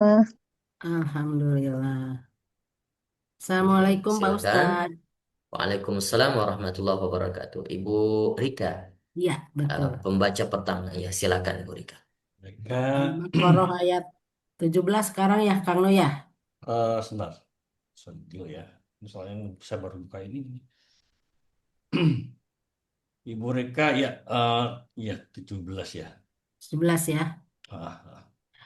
Eh, Alhamdulillah. Iya, Assalamualaikum Pak silakan. Ustadz. Waalaikumsalam warahmatullahi wabarakatuh. Ibu Rika, Iya, betul. pembaca pertama. Ya, silakan Ibu Rika. Mereka Al-Baqarah ayat 17 sekarang ya, Kang No ya? Sebentar, sebentar dulu ya. Ini soalnya saya baru buka ini. Ibu Reka ya, ya 17 ya. 17 ya. Ah, ah, iya.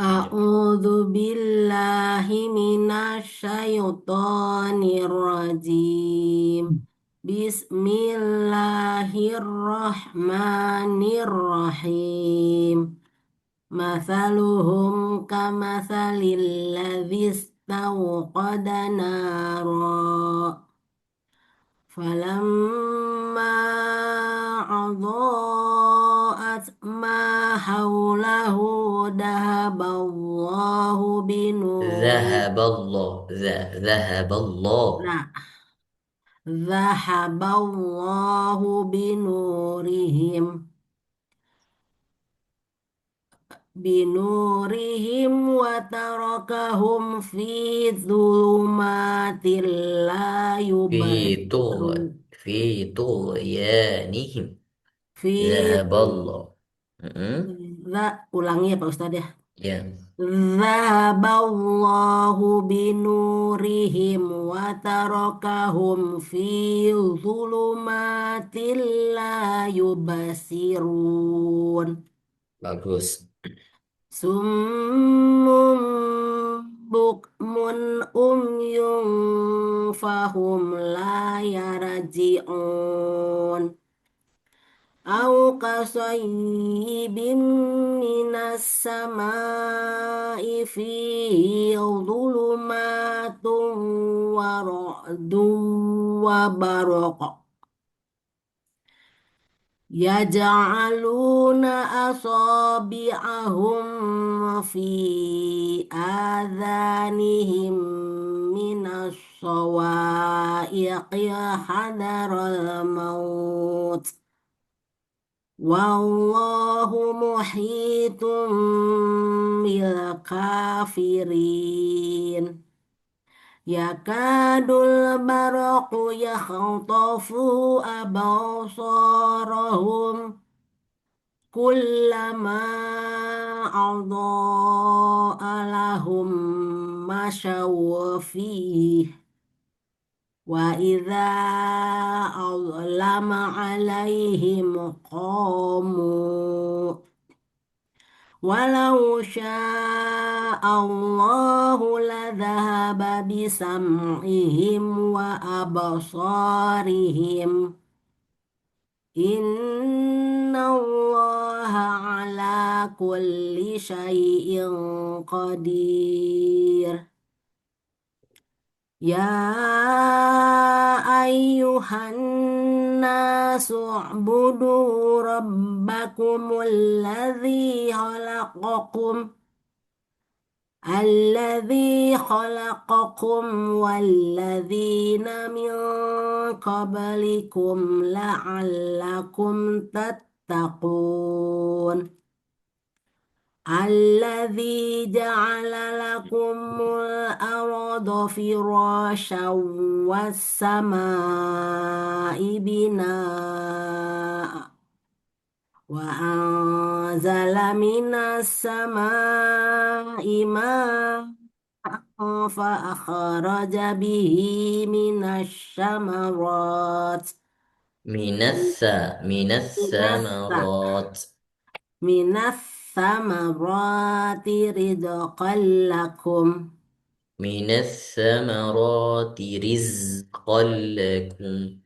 A'udzu billahi minasyaitonir rajim. Bismillahirrahmanirrahim. Mathaluhum kamathalil ladzi istawqada nara. فلما أضاءت ما حوله ذهب الله بنور ذهب الله. لا ذهب الله بنورهم وتركهم في ظلمات لا Fitul, يبصرون fituyanihim. في ذهب الله. Mm-mm. ulangi ya Pak Ustadz ya. Ya, Zahaballahu binurihim wa tarakahum fi zulumatil la yubasirun. bagus. Summun bukmun umyun fahum la yarji'un. أو كصيب من السماء فيه ظلمات ورعد وبرق يجعلون أصابعهم في آذانهم من الصواعق حذر الموت والله محيط بالكافرين يكاد البرق يخطف أبصارهم كلما أضاء لهم مشوا فيه وإذا أظلم عليهم قاموا ولو شاء الله لذهب بسمعهم وأبصارهم إن الله على كل شيء قدير يا أيها الناس اعبدوا ربكم الذي خلقكم والذين من قبلكم لعلكم تتقون الذي جعل لكم الأرض فراشا والسماء بناء وأنزل من السماء ماء فأخرج به من الثمرات Minas samarat. من الثمرات رزقا لكم Minas samarati rizqan lakum.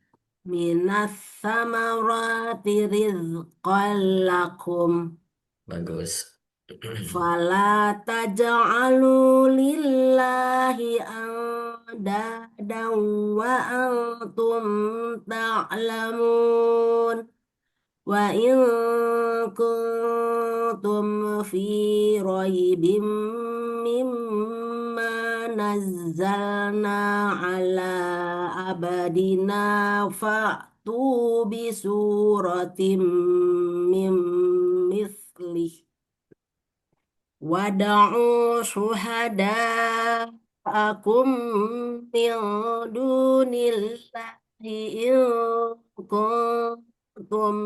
من الثمرات رزقا لكم Bagus. فلا تجعلوا لله أندادا وأنتم تعلمون وإن كنتم في ريب مما نزلنا على عبدنا فأتوا بسورة من مثله wad'u syuhada'akum min dunillahi in kuntum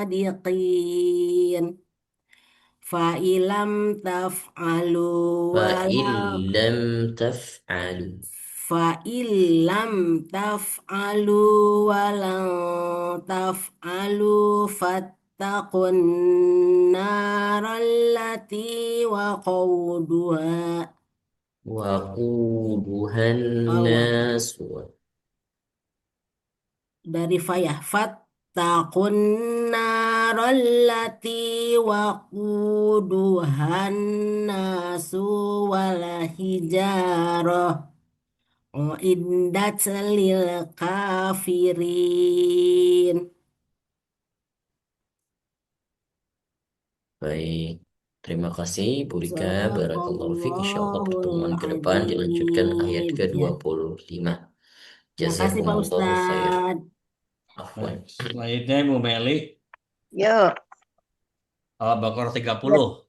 shadiqin. Fa'ilam taf'alu walam فإن لم تفعلوا fa'ilam taf'alu walam taf'alu fattaqun narallati waqawduha وقودها awak الناس dari fayah fattaqun narallati waquduhan nasu wal hijarah uiddat lil kafirin. Baik, terima kasih Bu Rika. Barakallahu fiik. Insyaallah pertemuan Sadaqallahul ke depan dilanjutkan ayat azim. Ya, ke-25. terima kasih Pak Jazakumullahu khair. Ustadz. Afwan. Selanjutnya Bu Meli, Yuk, Al-Baqarah ya 30.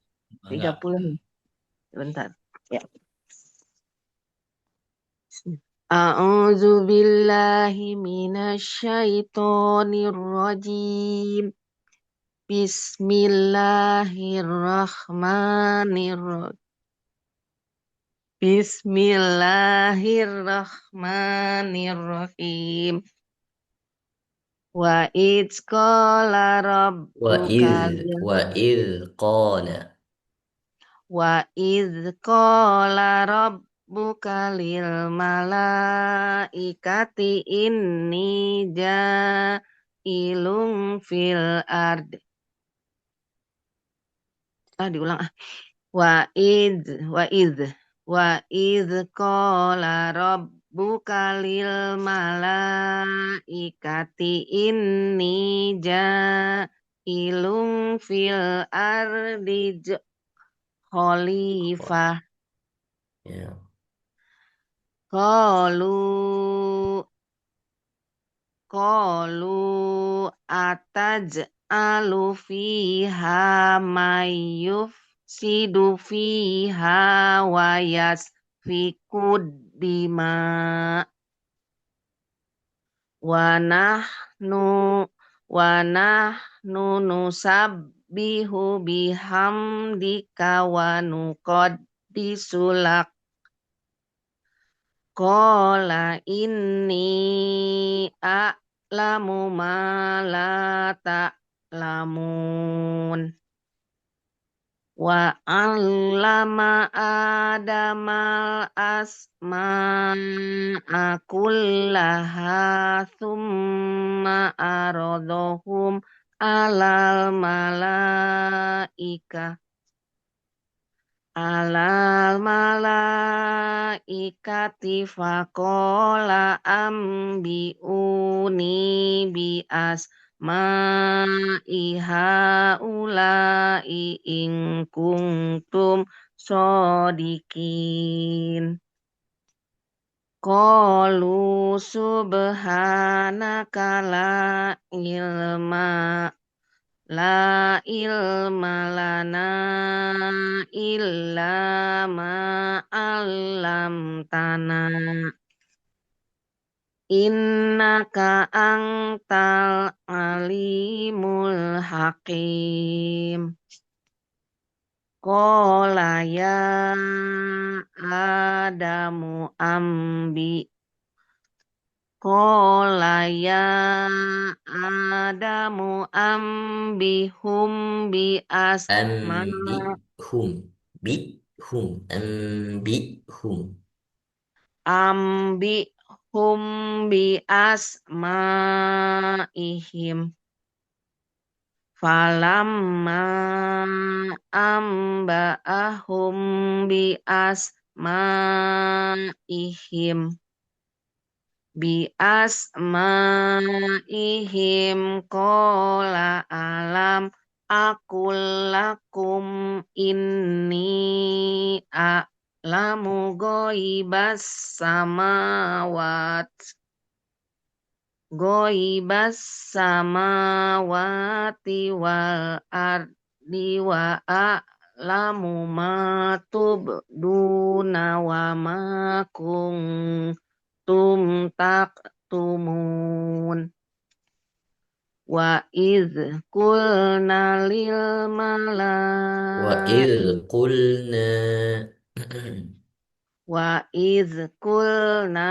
Enggak. 30 nih. Sebentar. Ya. A'udzu billahi minasyaitonir rajim. Bismillahirrahmanirrahim. Bismillahirrahmanirrahim. Wa idz qala rabbuka وإذ قال Wa idz qala rabbuka lil malaikati inni ja'ilun fil ard. Diulang ah. Wa idz qala rabbuka lil malaikati inni ja'ilun fil ardi khalifah. ya, Qalu ataj'alu fiha may yufsidu fiha wa yasfikud dima wa nahnu nusabbihu bihamdika wa nuqaddisu lak. Qala inni a'lamu ma la ta'lamun. Wa 'allama Adamal asma'a kullaha thumma aradahum 'alal malaikati faqala ambiuni bi asma'i haula'i in kuntum shodikin. Qalu subhanaka la ilma lana illa ma 'allamtana innaka antal alimul hakim. Qala ya Adamu ambihum bi asma أنبئهم ambihum bi asmaihim. Falamma amba'ahum bi asmaihim qala alam aqul lakum inni a'lamu ghaibas samawati wal ardi wa ya'lamu ma tubduna wa ma kuntum taktumun. Wa idh qulna lil Wa idh malaikati qulna. Wa idh qulna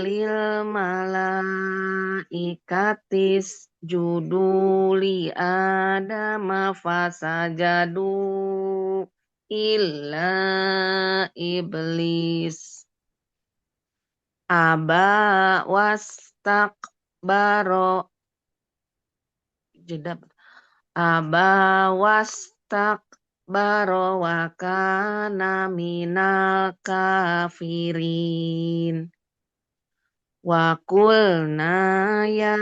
lil malaikatis judu li adama fasajadu illa iblis aba wastakbaro jeda aba wastakbaro wa kana minal kafirin. Wa qulna ya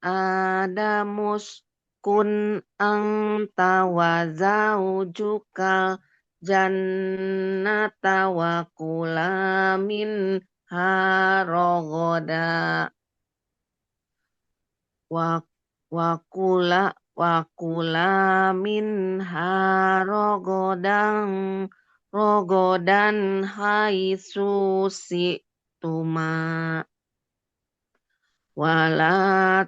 Adamus kun anta wa zaujukal jannata wa kula min harogoda wa kula min rogodan haitsu tuma wala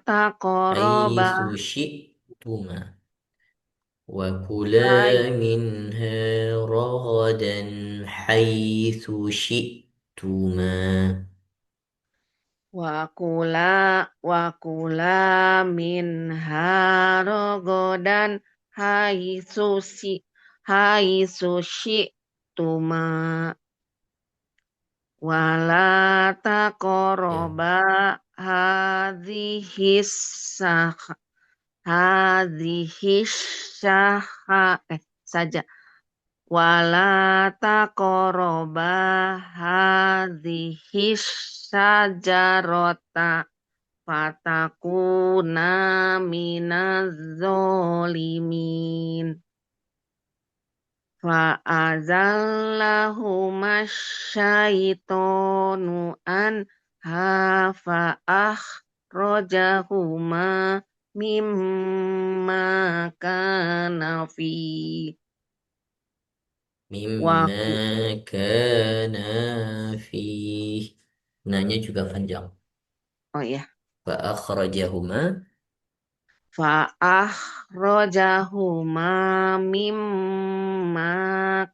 taqoroba Haitsu syi'tuma. Wa kula minha ragadan haitsu syi'tuma. wa kula min harogodan haitsu tuma wala taqoroba hadhis saja wala taqoroba hadhis sajarota fatakuna minaz zolimin. Fa'azallahuma syaitonu anha fa'akhrajahuma mimma kana fi wa Mimma kana fih. Nanya juga panjang. oh ya Fa akhrajahuma fa'akhrajahuma mimma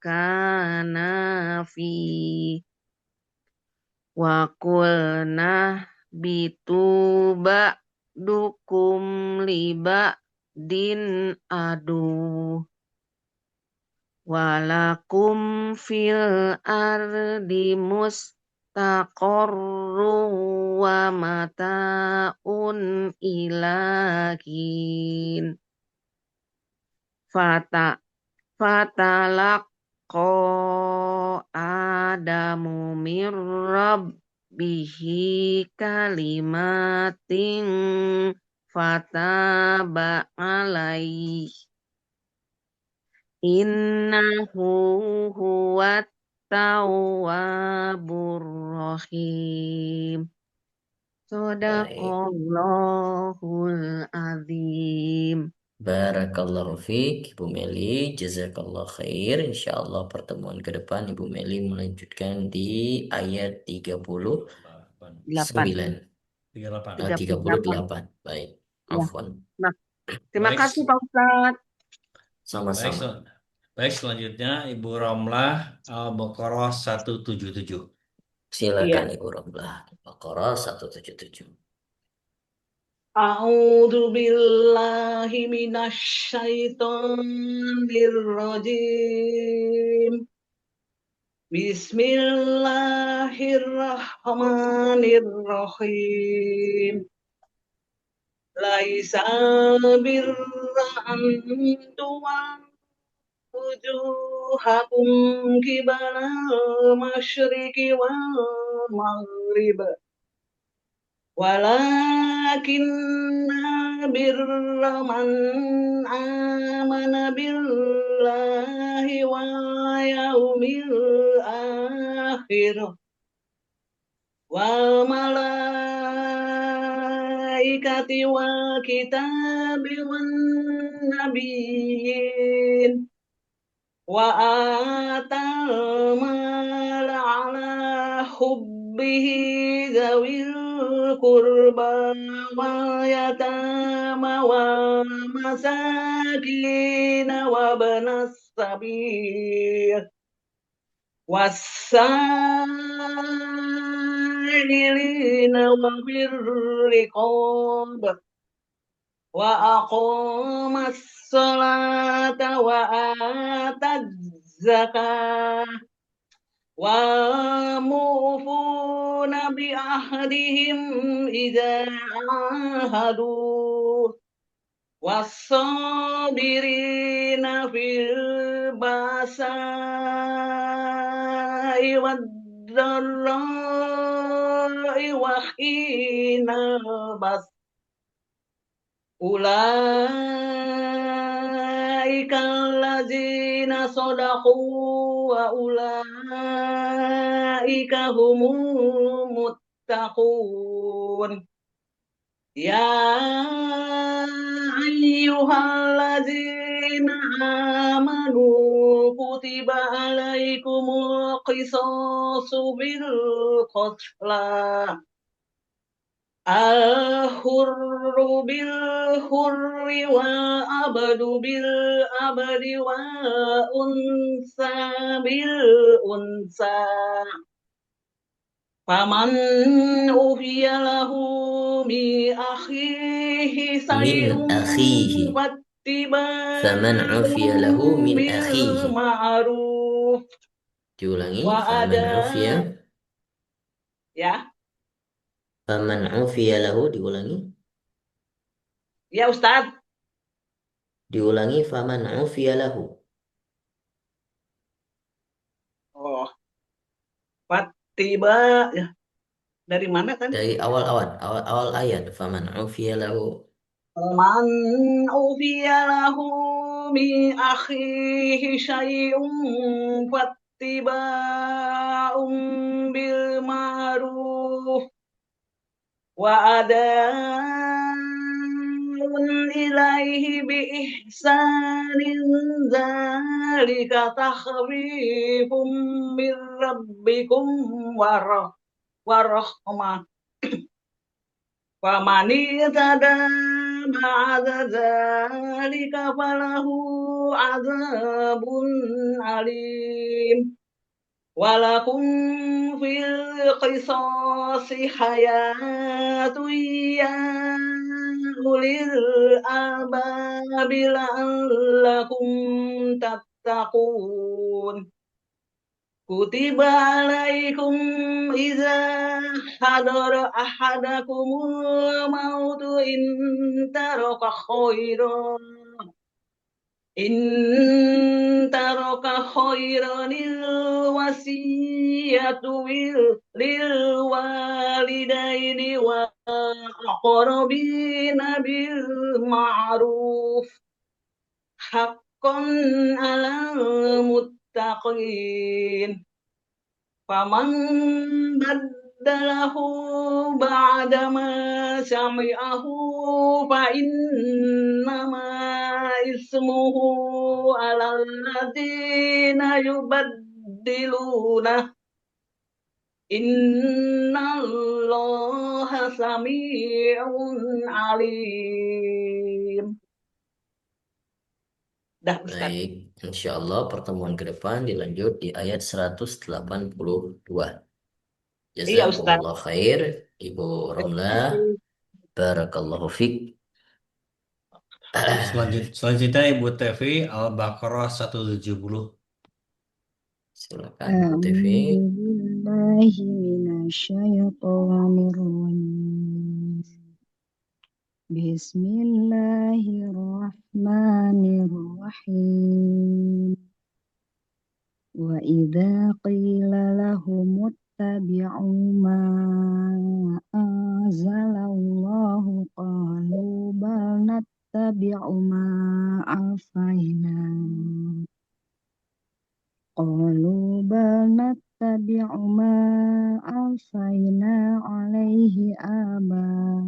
kana fi wa qulna bituba dukum liba din adu walakum fil ardi mustaqarru wa mata'un ilahin fatalaqqa Adamu mir rabbihi kalimatin fataba alaihi innahu huwat tawwabur rahim. baik. Shadaqallahul azim. Barakallahu fiik Ibu Meli, jazakallah khair. Insyaallah pertemuan ke depan Ibu Meli melanjutkan di ayat 39. 8. 38. Baik. Ya. Afwan. Nah, terima Baik. kasih Pak Ustadz. Sama-sama. Baik, selanjutnya Ibu Romlah Al-Baqarah 177. Silakan Ibu Romlah. Baqarah 177. A'udzu billahi minasyaitonir rajim. Bismillahirrahmanirrahim. Laisa birra an wujuhakum qibala masyriqi wal maghrib walakinna birra man amana billahi wa yaumil akhir wal malaikati wal kitabi wan nabiyyin وآتى المال على حبه ذوي القربى واليتامى والمساكين وابن السبيل والسائلين وفي الرقاب وأقام الصلاة وآتى الزكاة والموفون بعهدهم إذا عاهدوا والصابرين في البأساء والضراء وحين البأس أولئك الذين صدقوا وأولئك هم المتقون يا أيها الذين آمنوا كتب عليكم القصاص بالقتلى الحر بالحر والعبد بالعبد والأنثى بالأنثى فمن أوفي له من أخيه شيء من أخيه فاتباع فمن عفي له من أخيه بالمعروف diulangi faman وأداء ufiya ya faman ufiya lahu diulangi Ustadz. faman ufiya lahu Oh, Fatiba ya. Dari mana kan? dari awal ayat faman ufiya lahu Man ufiya lahu min akhihi syai'un fattiba'un bil ma'ruf wa ada'un ilaihi bi ihsanin dzalika takhfifum min rabbikum warahmah. فمن اهتدى بعد ذلك فله عذاب أليم ولكم في القصاص حياة يا أولي الألباب لعلكم تتقون كتب عليكم إذا حضر أحدكم الموت إن ترك خيرا الوصية للوالدين والأقربين بالمعروف حقا على المتقين فمن بدله بعدما سمعه فإنما اسمه على الذين يبدلونه إن الله سميع عليم. Dah, Ustaz. Baik, insya Allah pertemuan ke depan dilanjut di ayat 182. Iya, Ustaz. Jazakumullah khair, Ibu Romlah. Barakallahu fiq. Selanjutnya Ibu Tevi Al-Baqarah 170. Silakan Ibu Tevi. A'udzubillahi minasyaitonirrajim. Bismillahirrahmanirrahim. Wa idza qila lahum ittabi'u ma anzalallahu qalu bal nattabi'u ma alfayna qalu bal nattabi'u ma alfayna alaihi aba'ana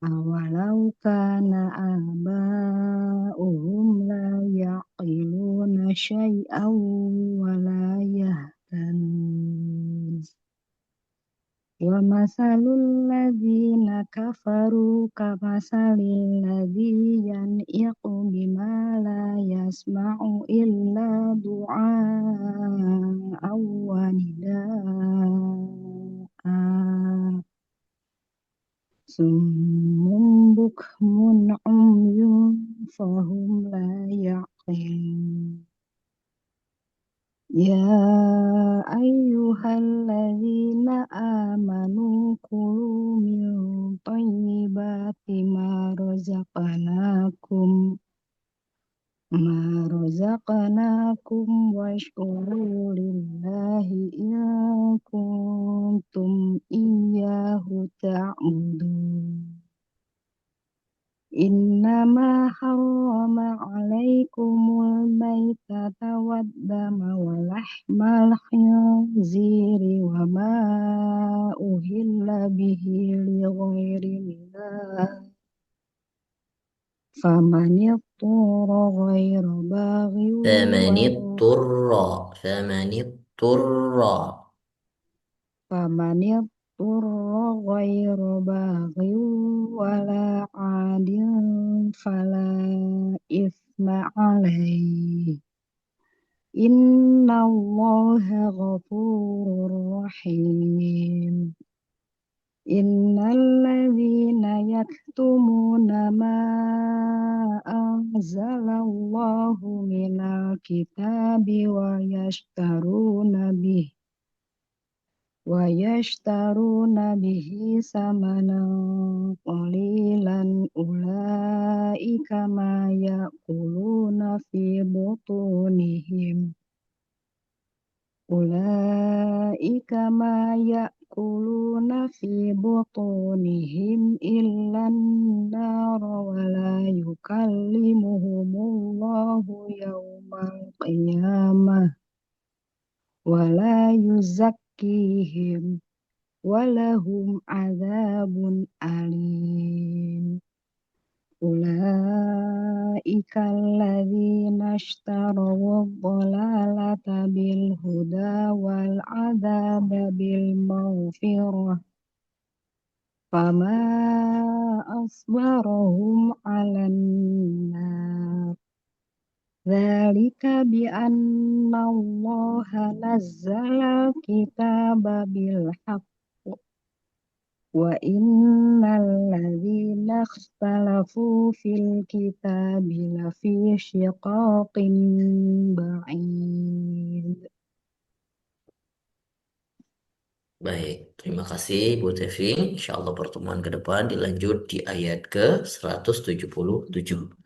awalau kana aba'uhum la yaqiluna syai'aw wa la yahtadun. Wa masalul ladzina kafaru kamasalil ladzi yan'iqu bima la yasma'u illa du'a'an wa nidaa'a summun bukmun umyun fahum la yaqilun. Ya ayyuhalladzina amanu kulu min thayyibati ma razaqnakum washkuru lillahi in kuntum iyyahu ta'budun. Innama harrama alaikumul maitata waddama wa lahmal khinziri wa ma uhilla bihi li ghairillah faman yattara ghaira baghin فمن wa اضطر فمن اضطر faman yattara ghaira baghin wala adin fala isma alaihi. Innallaha ghafurur rahim. Innalladzina yaktumuna ma anzalallahu minal kitabi wa yashtaruna bihi samanan qalilan ulaika ma ya'kuluna fi butunihim illan nar wa la yukallimuhumullahu yawmal qiyamah wa la yuzakkihim wa lahum adzabun alim. Ulaika alladzina ishtaraw ad-dhalalata bil huda wal adzaba bil maghfirah fama asbarahum 'alan nar. Dzalika bi annallaha nazzala kitaba bil haqq wa innal ladzina ikhtalafu fil kitabi lafi shiqaqin ba'id. Baik, terima kasih Bu Tevi. Insya Allah pertemuan ke depan dilanjut di ayat ke-177. Terima kasih Pak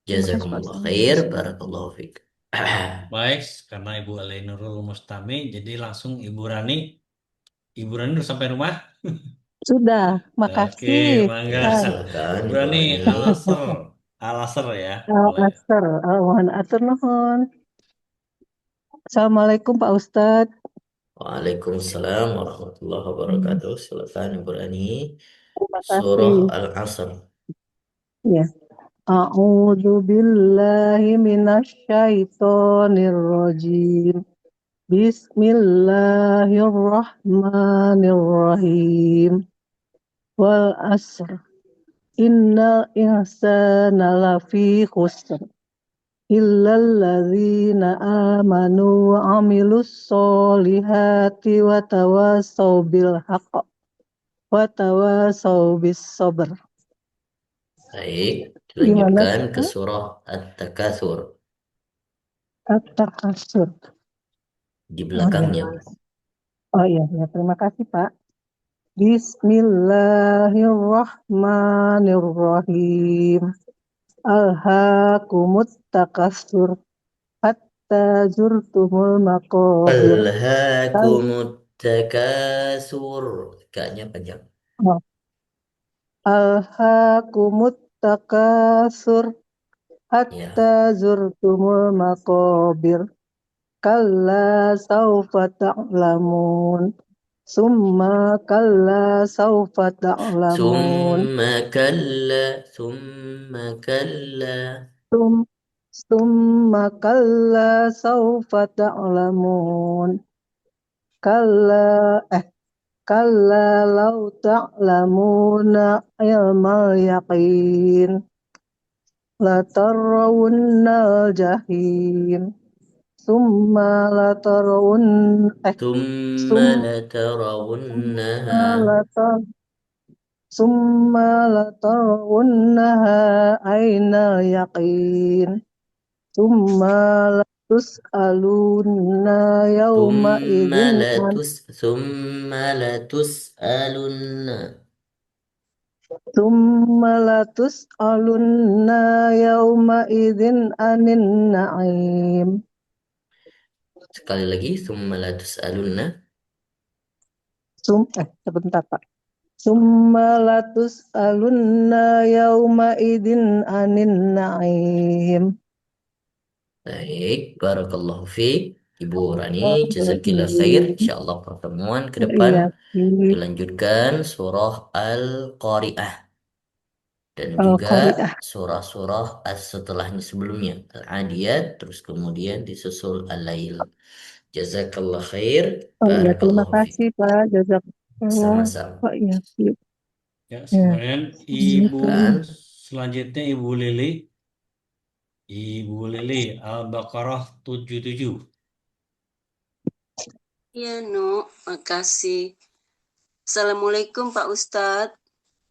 Jazakumullah khair, Ustaz. barakallahu fiik. Baik, karena Ibu Alainurul Mustami, jadi langsung Ibu Rani. Ibu Rani udah sampai rumah? Sudah, Oke, makasih. mangga. Ya, silakan Ibu Ibu Rani, Rani. Al-Asr ya. Boleh. Al-Asr, mohon atur nuhun. Assalamualaikum Pak Ustadz. Waalaikumsalam warahmatullahi wabarakatuh. Silakan Ibu Rani. Terima Surah kasih. Al-Asr. Ya. A'udzu billahi minasyaitonir rajim. Bismillahirrahmanirrahim. Wal asr. Innal insana lafi khusr. Illal ladzina amanu wa amilus solihati wa tawasaw bil haqq wa tawasaw bis sabr. Baik, Gimana dilanjutkan ke Ustaz? surah At-Takatsur At-Takasur. di Oh ya. belakangnya. Oh iya, ya. Terima kasih Pak. Bismillahirrahmanirrahim. Alhaakumut takasur hatta zurtumul maqabir. Alhaakumut takasur. Kayaknya panjang. Alhaakumut takasur hatta Ya. zurtumul maqabir. Kalla saufa ta'lamun. summa kalla sawfa ta'lamun. Summa kalla. Sum, summa kalla sawfa ta'lamun. Kalla, kalla law ta'lamuna ilmal yaqin. Latarawunnal jahim. Summa latarawun, Thumma summa latarawunnaha. latar, summa latarawunnaha ainal yaqin. Summa latus'alunna yawma idin an, Thumma latus'alunna. summa latus'alunna yawma idin anin na'im. Sekali lagi, thumma latus'alunna. Sebentar Pak. Summa latus'alunna yawma idin anin na'im. Baik, barakallahu fiik. Ibu Rani, jazakillah khair. Insyaallah pertemuan ke depan Iya, dilanjutkan surah Al-Qari'ah dan juga Al-Qari'ah. surah-surah setelahnya sebelumnya, Al-Adiyat, terus kemudian disusul Al-Lail. Jazakallah khair. Oh iya, terima Barakallahu fiik. kasih Pak. Jazakallah. Sama-sama. Oh iya, Ya, ya. kemudian Ibu Silakan. selanjutnya Ibu Lili. Ibu Lili, Al-Baqarah 77. Ya, makasih. Assalamualaikum Pak Ustadz.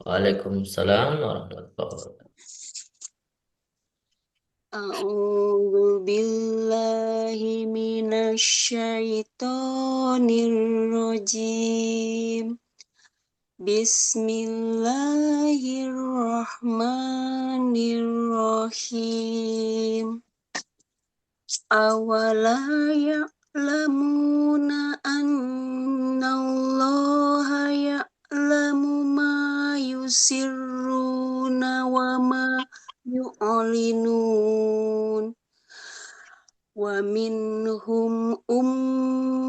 Waalaikumsalam warahmatullahi wabarakatuh. A'udzu billahi minasyaitonir rajim. Bismillahirrahmanirrahim. Awala ya'lamuna annallaha ya'lamu ma yusirruna wa ma yu'linun. Wa minhum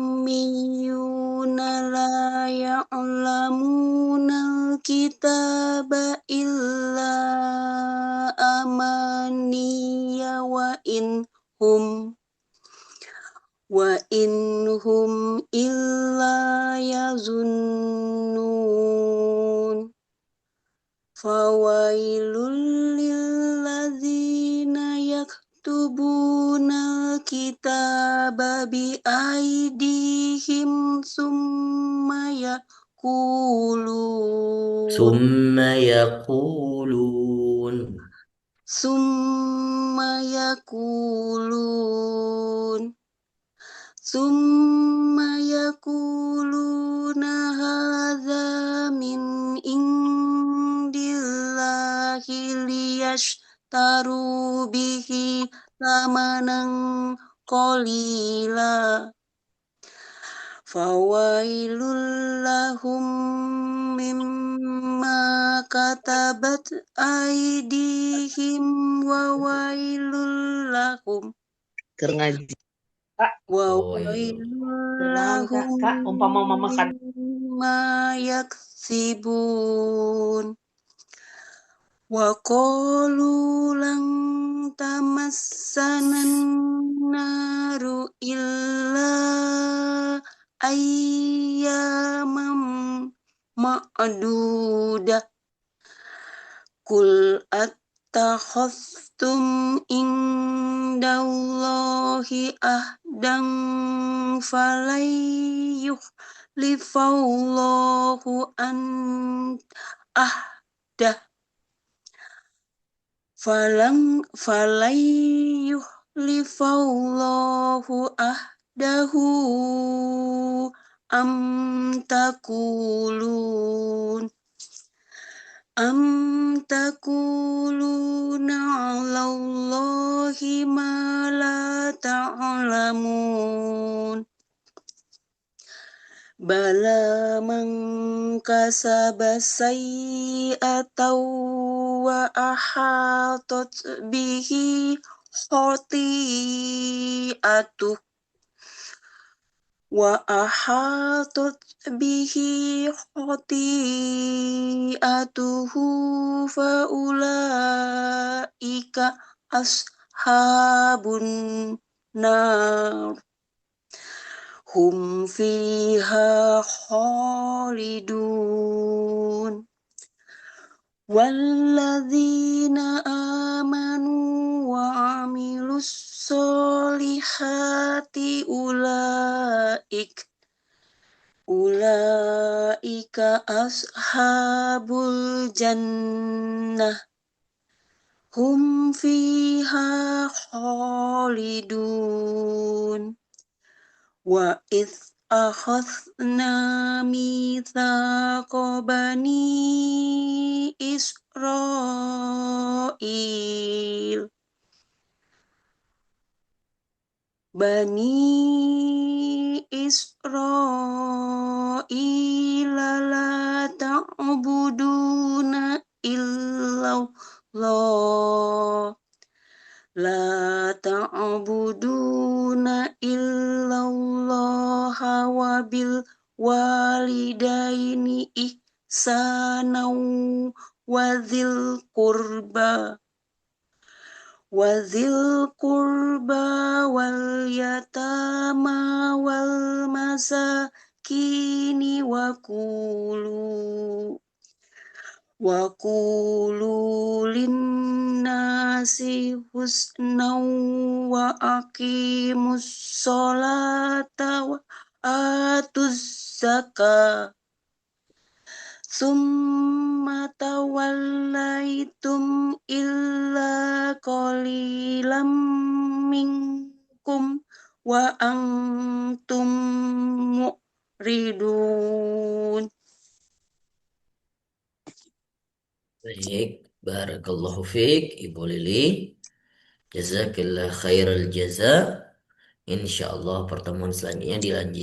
ummiyuna la ya'lamuna al-kitaba illa amaniya wa inhum illa yazunnun. Fawailul lilladzina yaktubuna kitaba bi aidihim summa yaqulun Summa yaqulun. summa yaqulun summa yaquluna hadza min indillahi liyashtaru bihi thamanan qalila. Fawailul lahum mimma katabat aydihim wa wailul lahum Keur ngaji. Kak, wa Oh, ya. wailul tenang Kak. lahum Kak, umpama mama kan. mimma yaksibun. Wa qalu lan tamassanan naru illa ayyamam ma'dudah. Kul attakhadhtum indallahi ahdan falan yukhlifallahu an ahdah falan yukhlifallahu ahdahu am takuluna 'alallahi ma la ta'lamun. Bala man kasaba sayyi'atan wa ahatat bihi khati'atuh وأحاطت به خطيئته فأولئك أصحاب النار هم فيها خالدون والذين آمنوا وعملوا الصالحات أولئك أصحاب الجنة هم فيها خالدون وإذ أخذنا ميثاق بني إسرائيل لا تعبدون إلا الله وبالوالدين إحسانا وذي القربى واليتامى والمساكين وقولوا للناس حسنا وأقيموا الصلاة وآتوا الزكاة ثم توليتم إلا قليلا منكم وأنتم معرضون. Baik, barakallahu fiik Ibu Lili. Jazakillah khairal jaza. Insyaallah pertemuan selanjutnya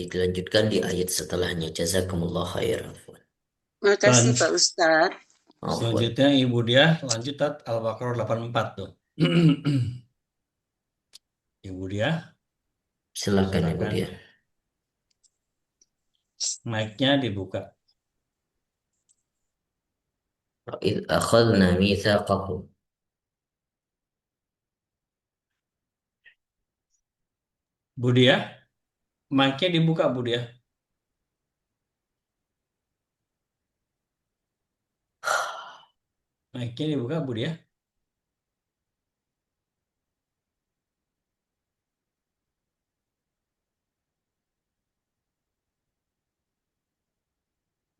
dilanjutkan di ayat setelahnya. Jazakumullah khairan. Makasih Selan- Pak Ustadz. Afwan. Selanjutnya Ibu dia lanjut Tat, Al-Baqarah 84 tuh. Ibu dia, Silakan Ibu silakan. dia. Mic-nya dibuka. إذ أخذنا ميثاقكم. Bu dia, mic-nya dibuka Bu dia. Mic-nya dibuka Bu dia.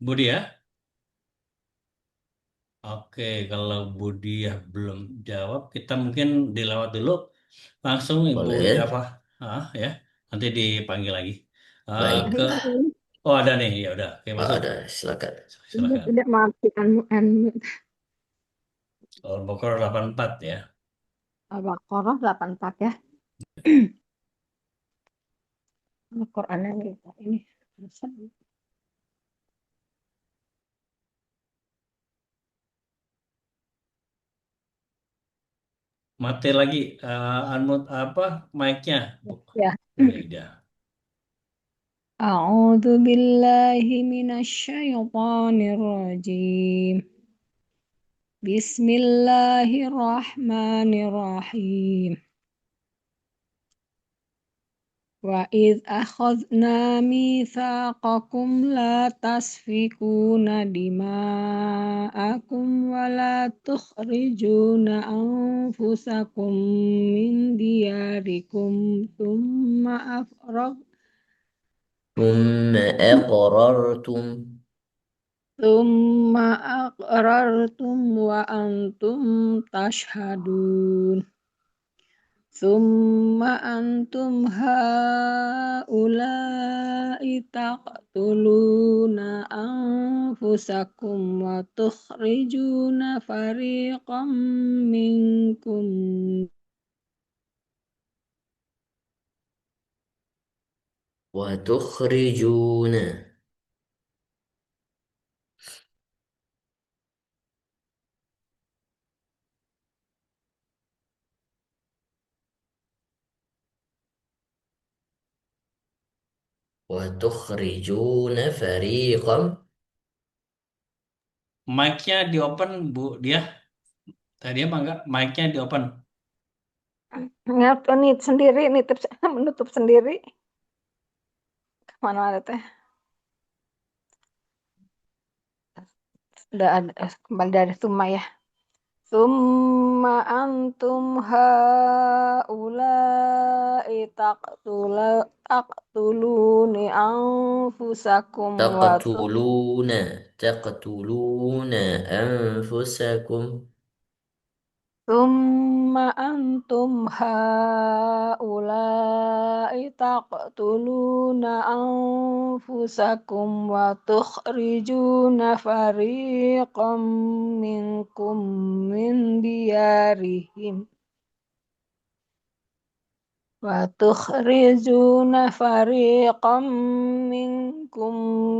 Bu dia. Oke, kalau Bu dia belum jawab, kita mungkin dilewat dulu. Langsung Ibu Boleh. Java, ya. Nanti dipanggil lagi. Baik. Ke, oh ada nih, ya udah. Oke, Oh, masuk. ada, silakan. Silakan. Tidak matikan unmute. Al-Baqarah 84 ya. Al-Baqarah 84 ya. Al-Qur'annya ini. Mati lagi unmute apa mic-nya. Ya. Udah. A'udzu billahi minasyaitonir rajim. Bismillahirrahmanirrahim. Wa idh akhadna mitsaqakum la tasfikuna dima'akum wa la tukhrijuna anfusakum min diyarikum ثم أقررتم wa antum tashhadun. Summa antum haula'i taqtuluna anfusakum wa tukhrijuna fariqam minkum وتخرجون وتخرجون فريقا. Mic-nya di open, Bu dia. Tadi apa enggak? Mic-nya di open. Ingat nih sendiri, nitip menutup sendiri. Mana ada teh? Udah ada kembali dari Suma ya. Summa antum haula'i taqtuluni anfusakum wa تقتلون أنفسكم. Summa antum haula'i taqtuluna anfusakum wa tukhrijuna fariqam minkum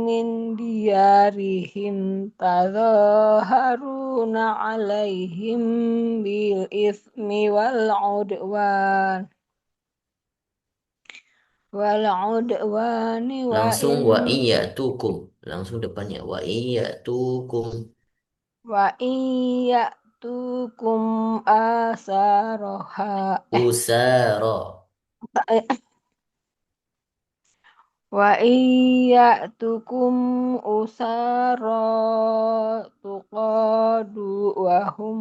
min diyarihim tadhaharuna alaihim bil ismi wal udwani Langsung wa iyatukum. Langsung depannya wa iyatukum. Iyatukum asaroha Usara. wa iyatukum usara tuqaduhum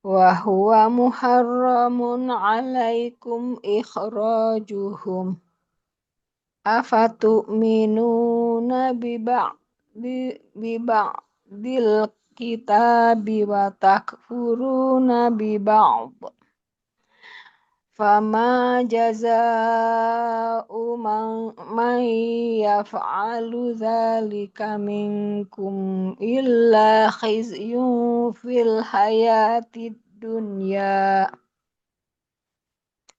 wa huwa muharramun alaikum ikhrajuhum afatu'minuna biba'dil kitabi wa takfuruna biba'd fama jaza'u man yaf'alu dzalika minkum illa khizyun fil hayatid dunya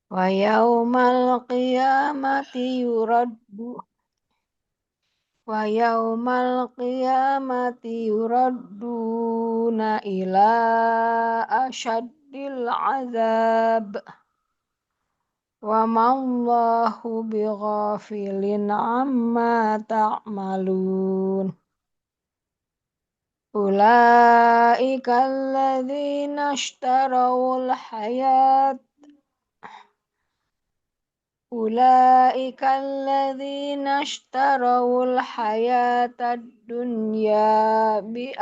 wa yaumal qiyamati yuradduna ila asyaddil azab wa mallahu bighafilin amma ta'malun ulaika alladzina ishtarawul hayat hayatad dunya bil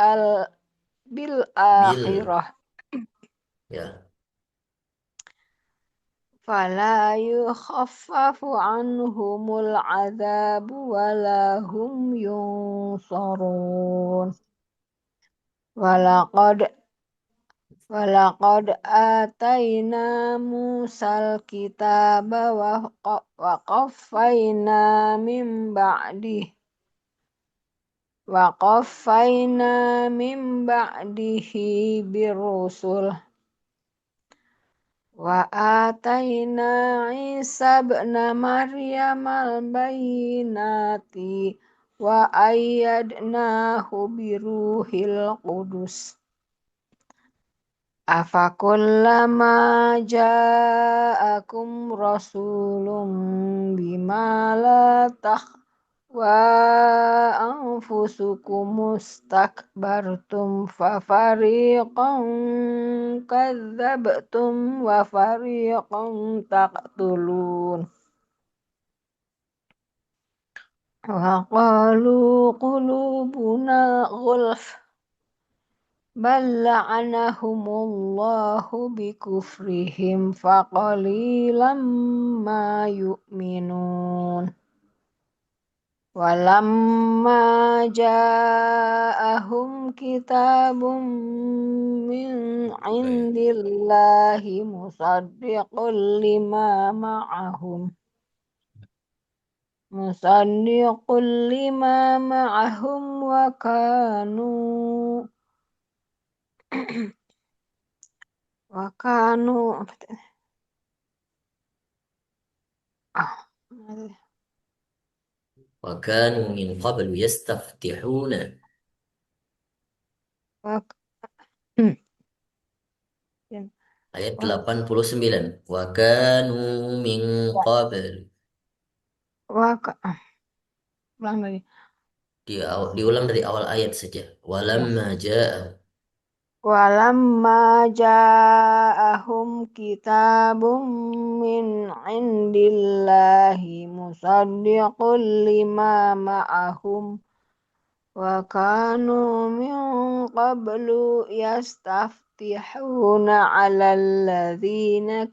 Bil. akhirah Ya. fala yukhaffafu anhumul azabu wala hum yunsarun walaqad atayna Musal kitaba wa qaffayna min ba'dihi birusul wa atayna Isa ibna Maryam al-bayyinati wa ayyadnahu biruhil qudus afakullama ja'akum rasulun bima la tahwa anfusukum mustakbartum fafariqan kadzabtum wa fariqan taqtulun wa qalu qulubuna ghulf bal la'anahumullahu bikufrihim faqalilan ma yu'minun walamma ja'ahum kitabun min indillahi musaddiqun lima ma'ahum wa kanu وكانوا من قبل يستفتحون. Wa- Hmm. Ayat Wa- 89. Wa kanu min qabl. wa- Ulang lagi. Diulang dari awal ayat saja. Ya. Walamma ja'a. Walamma ja'ahum kitabun min indillahi musaddiqun lima ma'ahum wa kanu min qablu yastaftihuna 'alal ladzina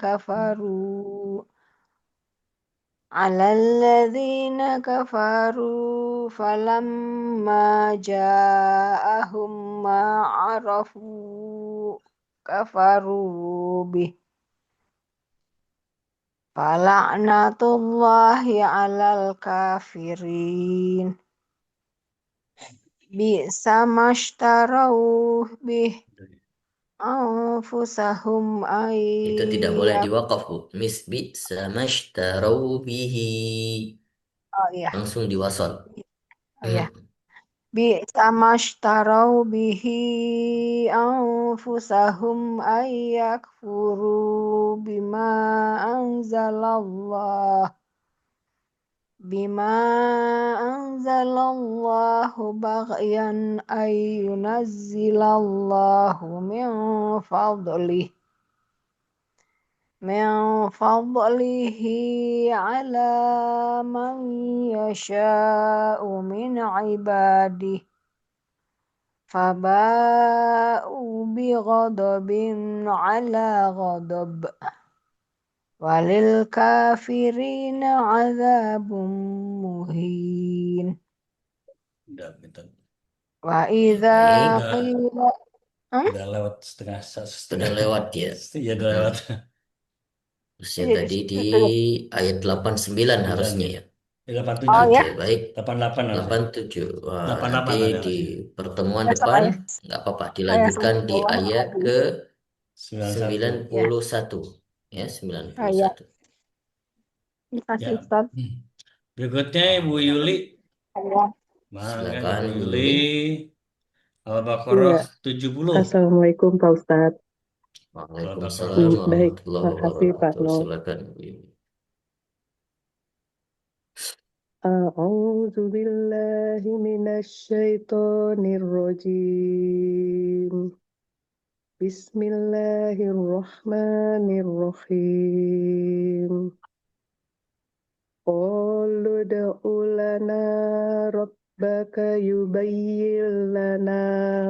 kafaru falamma ja'ahum ma 'arafu kafaru bih fala'natullahi 'alal kafirin bi'sa mashtarau bih anfusahum Itu tidak boleh ayyak. diwakaf, Bu. Misbi samashtarau bihi. Oh iya, Langsung diwasal. oh iya. Bi'sa mashtarau bihi anfusahum ayyakfuru bima anzalallah bima anzalallahu baghyan ayyunazzilallahu min fadlihi ala man yasha'u min ibadihi faba'u bighadabin ala ghadab walil kafirina azabun muhin Udah, bentar. wa Ya, idza baik. qila Udah lewat setengah Sudah setengah. lewat ya. Iya, udah lewat. Terusnya tadi di ayat 89 harusnya ya. 87. oh ya Oke, baik. 88 harusnya. 87. Wah, 88 nanti ada di lagi. pertemuan besok depan ayah nggak apa-apa ayah dilanjutkan sampai di bawah ayat lagi ke 91. ya 91. Ya, ayah 91. dikasih Ya. Ustaz Berikutnya Ibu Yuli. ayah Mangga Silakan Ibu Bu Yuli. Yuli. Al-Baqarah Iya, 70. Assalamualaikum Pak Ustadz. Waalaikumsalam Baik, warahmatullahi makasih Pak wabarakatuh. Nur. Silakan Bu Yuli. A'udzu billahi minasy syaithanir rajim. Bismillahirrahmanirrahim. Qalu ud'u lana rabbaka yubayyin lana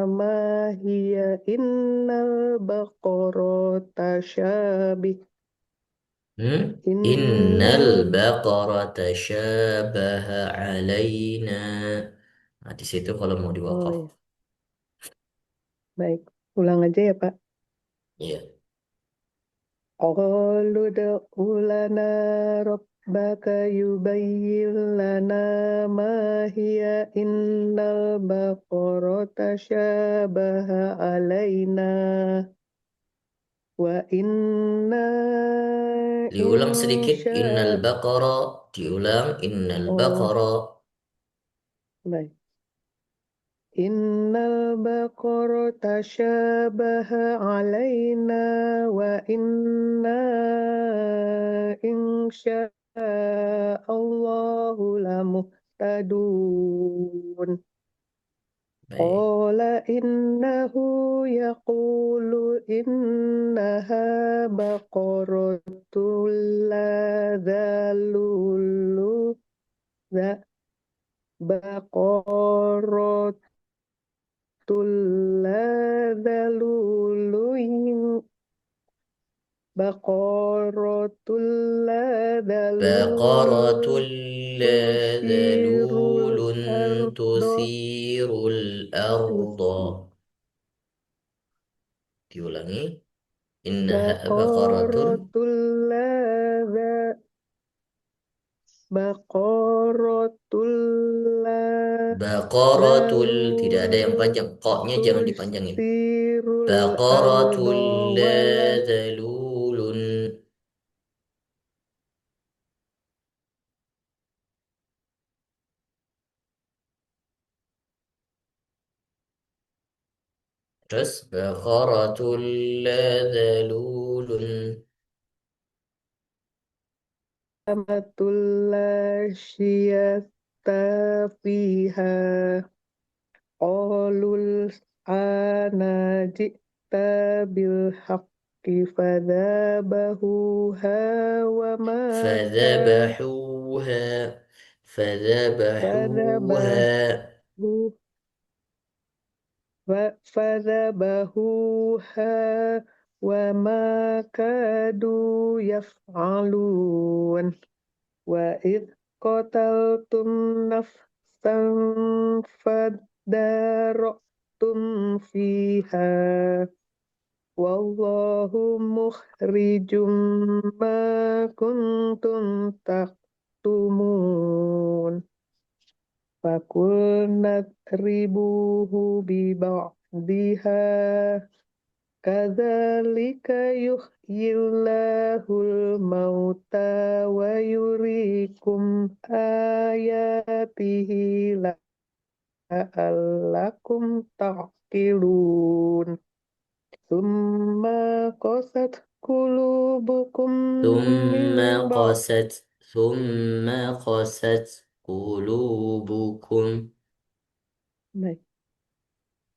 ma hiya innal baqara tasyabih. Innal Innal baqarata syabaha alaina. Nah, di situ kalau mau Oh diwakaf. ya, baik. Ulang aja ya Pak. Iya. Qalu ud'u lana rabbaka yubayyin lana ma hiya innal baqara tashabaha alaina wa inna Diulang sedikit. insya Innal baqara. Diulang. Innal Oh baqara. baik. Innal baqara tashabaha alaina wa inna insya Allahu lamuhtadun. Baik. Qala innahu yaqulu innaha baqaratul la dhalulu baqarat Baqaratul la dalulun Baqaratul la tusirul dhalulun ardo tusirul arda. Diulangi. Innaha baqaratun. Baqaratul la Baqaratul la Baqaratul. Tidak ada yang dalulun panjang. Koknya jangan dipanjangin. tusirul ardo Baqaratul la wala dhalulun. Terus Baqaratun la dhalulun. Amatul la syiyata fiha. Qalul ana ji'ta bil haqqi fadzabahuha wa ma فذبحوها فذبحوها kadabahu fadzabahuha wa ma kadu yaf'alun wa id qataltum nafsan fadara'tum fiha wallahu mukhrijum ma kuntum taktumun fakulna ribuhu bi ba'diha kadzalika yuhyillahul mauta wa yuriikum ayatihi la'allakum ta'qilun Summa qasat qulubukum min ثم ba'd قست ثم قست قلوبكم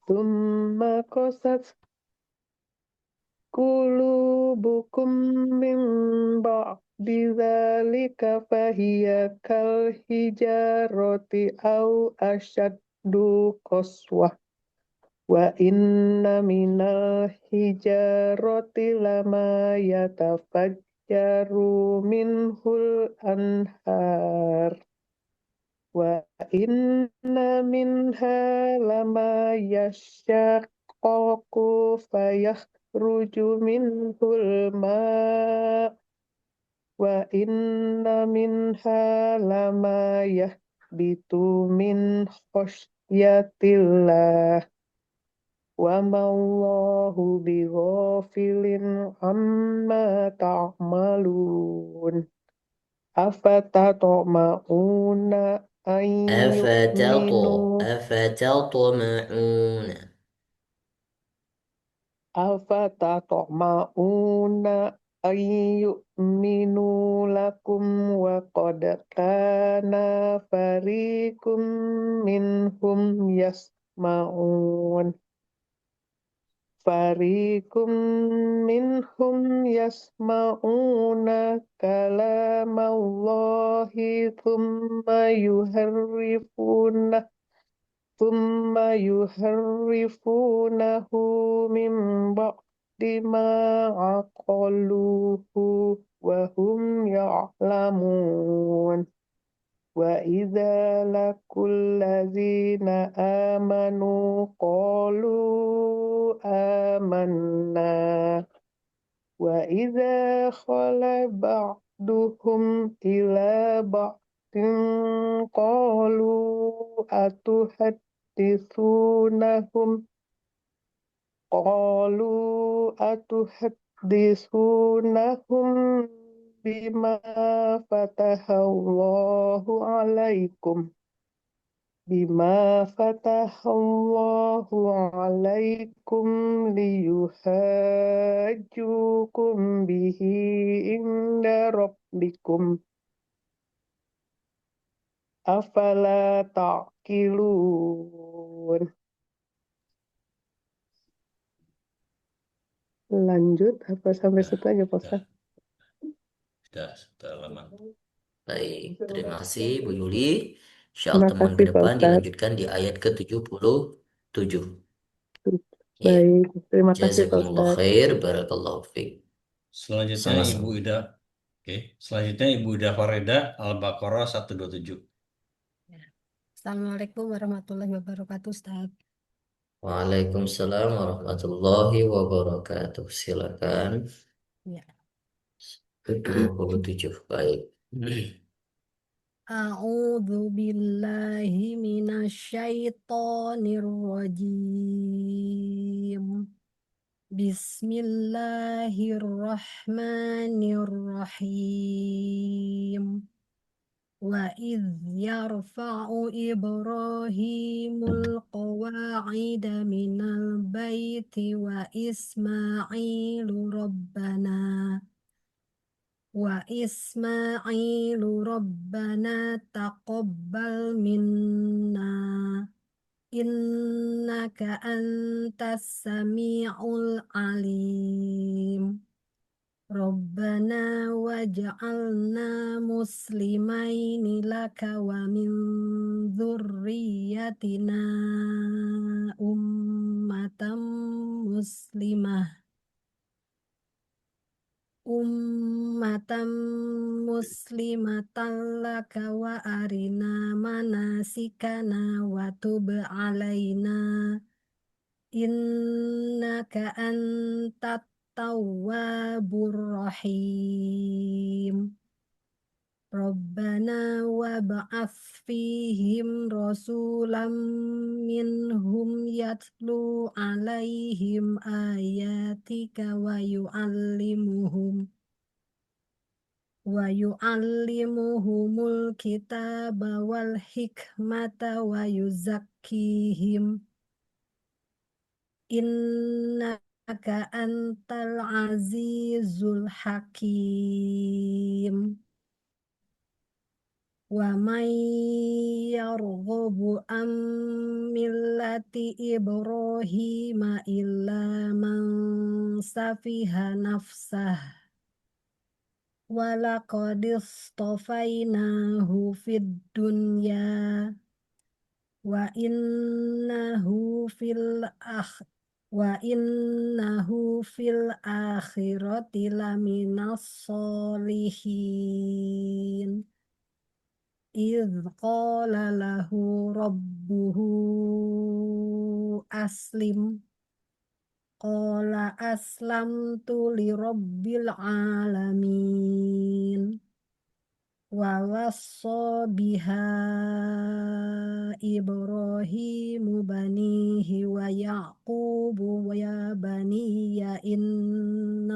Summa qasat qulubukum min ba'di dzalika fahiya kal hijarati au asyaddu qaswah wa inna minal hijarati lama yatafajjaru minhul anhar wa inna minha lama yashaqqaqu fayakhruju minhul ma' wa inna minha lama yahbitu min khasyatillah wa ma'allahu bighafilin amma ta'malun afatatma'una an yu'minu أفتطمعون afatatma'una an yu'minu lakum wa qad kana fariqum minhum yasma'un Fariqum minhum yasma'una kalamallahi thumma yuharrifunahu min ba'di ma aqaluhu wa hum ya'lamun wa idza laqul ladzina amanu qalu amanna wa idza khala ba'duhum ila ba'din qalu atuhaddithunahum bima fatahallahu alaikum liyuhajjukum bihi inda rabbikum afala ta'qilun. Lanjut apa sampai situ aja Pak Ustaz? Sudah lama. Baik, terima kasih Bu Yuli. Insya Terima teman kasih ke Pak depan Ustaz. dilanjutkan di ayat ke-77. Ya, Baik, terima kasih Pak jazakumullah Ustaz. khair, barakallahu fiik. Selanjutnya Sama-sama. Ibu Ida. Oke, selanjutnya Ibu Ida Farida Al-Baqarah 127. Assalamualaikum warahmatullahi wabarakatuh, Ustaz. Waalaikumsalam warahmatullahi wabarakatuh. Silakan. Ya. Ke-27. Baik. A'udzu billahi minasyaitonir rajim. Bismillahirrahmanirrahim. Wa idh yarfa'u Ibrahimul القواعد من البيت وإسماعيل ربنا تقبل منا إنك أنت السميع العليم ربنا واجعلنا مسلمين لك ومن ذريتنا أمة مسلمة أمة مسلمة لك وأرنا مناسكنا وتب علينا إنك أنت التواب الرحيم ربنا وابعث فيهم رسولا منهم يتلو عليهم آياتك ويعلمهم الكتاب والحكمة ويزكيهم إنك أنت العزيز الحكيم ومن يرغب عن ملة إبراهيم إلا من سفه نفسه ولقد اصطفيناه في الدنيا وإنه في الآخرة لمن الصالحين إذ قال له ربه أسلم قال أسلمت لرب العالمين ووصى بها إبراهيم بنيه ويعقوب يا بني إن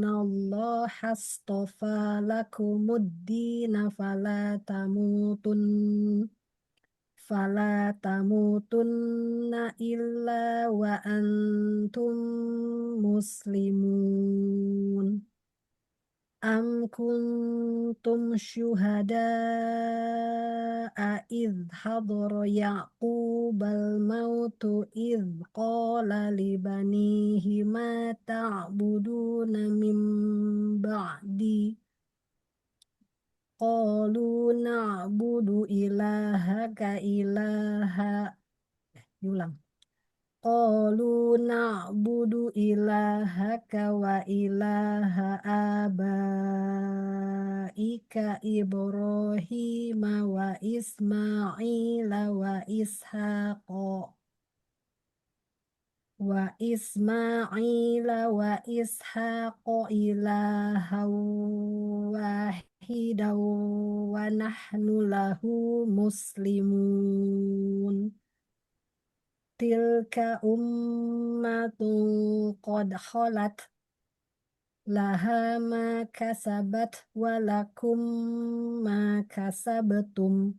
الله اصطفى لكم الدين فلا تموتن إلا وأنتم مسلمون أم كنتم شهداء إذ حضر يعقوب الموت إذ قال لبنيه ما تعبدون من بعدي قالوا نعبد إلهك وإله آبائك إبراهيم وإسماعيل وإسحاق إلها واحدا ونحن له مسلمون تلك أمة قد خلت لها ما كسبت ولكم ما كسبتم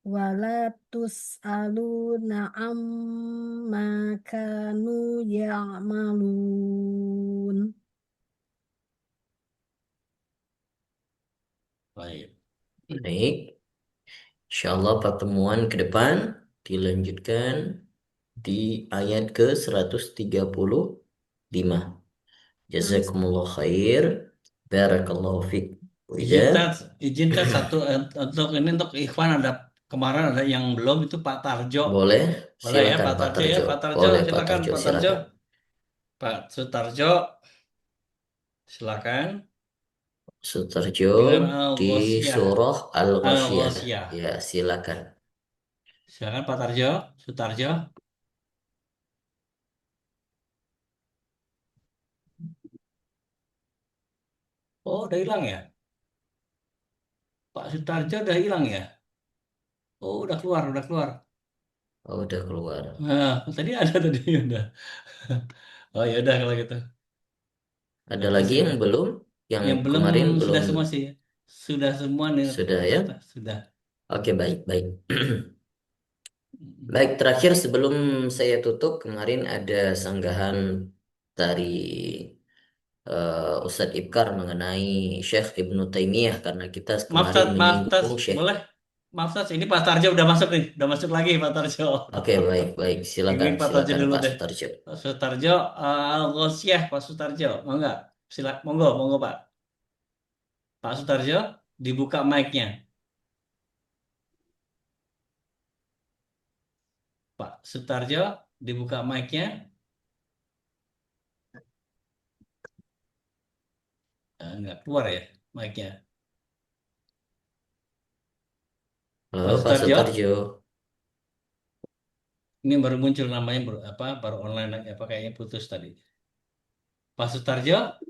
ولا تسألون عما كانوا يعملون. Baik. Baik, insyaallah pertemuan ke depan dilanjutkan di ayat ke-135. Jazakumullah khair. Barakallahu fiik. Izinkan satu untuk Ikhwan, ada kemarin ada yang belum, itu Pak Tarjo. Boleh, Boleh ya silakan Pak Tarjo ya. Pak Tarjo Boleh, Pak silakan Tarjo, Pak Tarjo. silakan. Pak Sutarjo silakan. Sutarjo Dengan di Al-Ghasyiyah. surah Al-Ghasyiyah. Al-Ghasyiyah. Ya, silakan. Silakan Pak Tarjo, Sutarjo. Oh, udah hilang ya? Pak Sutarjo udah hilang ya? Oh, udah keluar, udah keluar. Oh, udah keluar. Nah, tadi ada tadi udah. Oh ya udah kalau gitu. Ada Terima lagi kasih yang ya. belum? Yang Yang belum kemarin sudah belum. semua sih. Sudah semua nih Sudah ya? Ustaz. Sudah. Oke, baik, baik. Baik, terakhir sebelum saya tutup, kemarin ada sanggahan dari Ustadz Ibkar mengenai Syekh Ibnu Taimiyah karena kita Maaf kemarin Ustaz, maaf Ustaz. menyinggung Syekh. Boleh? Maaf Ustaz, ini Pak Tarjo udah masuk nih. Udah masuk lagi Pak Tarjo. Oke, baik, baik. Silakan, Gangguin Pak Tarjo silakan dulu Pak deh. Sutarjo. Pak Sutarjo, Al-Ghossiyah Pak Sutarjo. Mau nggak? Monggo, monggo Pak. Pak Sutarjo, dibuka mic-nya. Pak Sutarjo, dibuka mic-nya. Nggak keluar ya mic-nya. Halo, Pak Pak Sutarjo, Sutarjo. ini baru muncul namanya, baru online apa kayaknya putus tadi. Pak Sutarjo,